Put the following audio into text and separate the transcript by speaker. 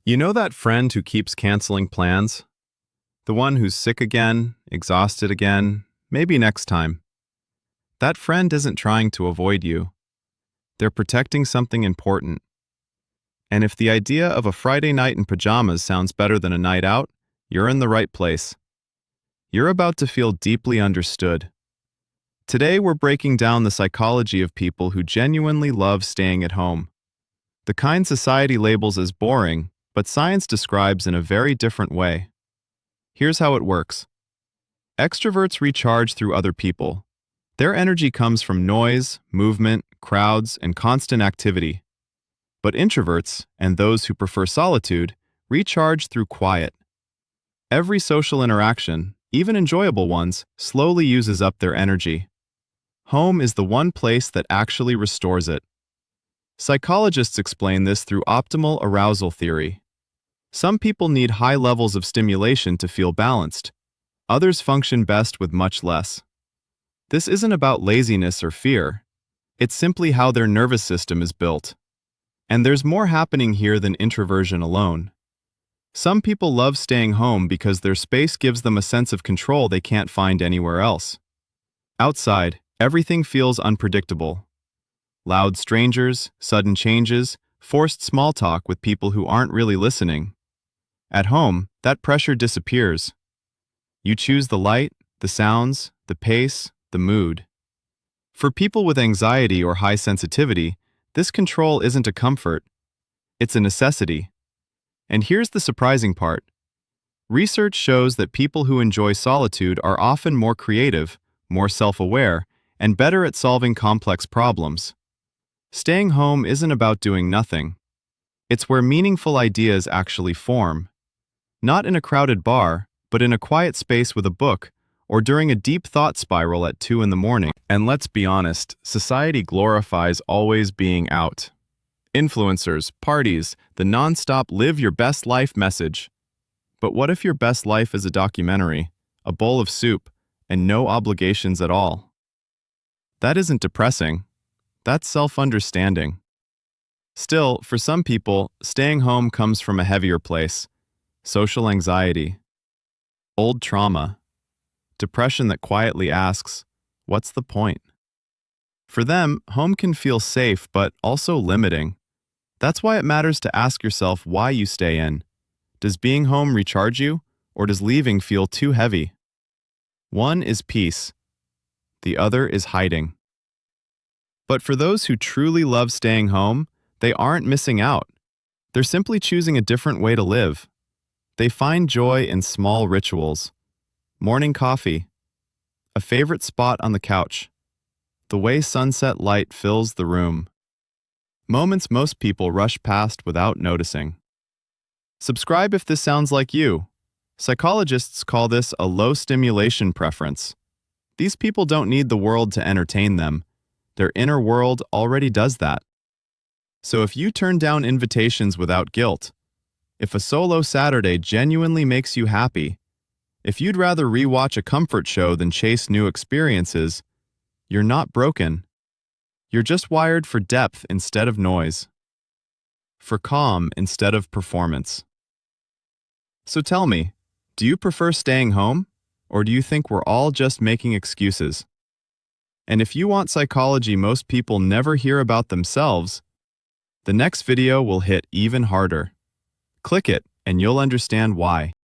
Speaker 1: You know that friend who keeps canceling plans? The one who's sick again, exhausted again, maybe next time. That friend isn't trying to avoid you. They're protecting something important. And if the idea of a Friday night in pajamas sounds better than a night out, you're in the right place. You're about to feel deeply understood. Today we're breaking down the psychology of people who genuinely love staying at home. The kind society labels as boring, but science describes in a very different way. Here's how it works. Extroverts recharge through other people. Their energy comes from noise, movement, crowds, and constant activity. But introverts, and those who prefer solitude, recharge through quiet. Every social interaction, even enjoyable ones, slowly uses up their energy. Home is the one place that actually restores it. Psychologists explain this through optimal arousal theory. Some people need high levels of stimulation to feel balanced. Others function best with much less. This isn't about laziness or fear. It's simply how their nervous system is built. And there's more happening here than introversion alone. Some people love staying home because their space gives them a sense of control they can't find anywhere else. Outside, everything feels unpredictable. Loud strangers, sudden changes, forced small talk with people who aren't really listening. At home, that pressure disappears. You choose the light, the sounds, the pace, the mood. For people with anxiety or high sensitivity, this control isn't a comfort. It's a necessity. And here's the surprising part. Research shows that people who enjoy solitude are often more creative, more self-aware, and better at solving complex problems. Staying home isn't about doing nothing. It's where meaningful ideas actually form. Not in a crowded bar, but in a quiet space with a book, or during a deep thought spiral at 2 in the morning. And let's be honest, society glorifies always being out. Influencers, parties, the non-stop live your best life message. But what if your best life is a documentary, a bowl of soup, and no obligations at all? That isn't depressing. That's self-understanding. Still, for some people, staying home comes from a heavier place. Social anxiety, old trauma, depression that quietly asks, what's the point? For them, home can feel safe but also limiting. That's why it matters to ask yourself why you stay in. Does being home recharge you, or does leaving feel too heavy? One is peace. The other is hiding. But for those who truly love staying home, they aren't missing out. They're simply choosing a different way to live. They find joy in small rituals. Morning coffee, a favorite spot on the couch, the way sunset light fills the room. Moments most people rush past without noticing. Subscribe if this sounds like you. Psychologists call this a low stimulation preference. These people don't need the world to entertain them. Their inner world already does that. So if you turn down invitations without guilt, if a solo Saturday genuinely makes you happy, if you'd rather rewatch a comfort show than chase new experiences, you're not broken. You're just wired for depth instead of noise, for calm instead of performance. So tell me, do you prefer staying home, or do you think we're all just making excuses? And if you want psychology most people never hear about themselves, the next video will hit even harder. Click it, and you'll understand why.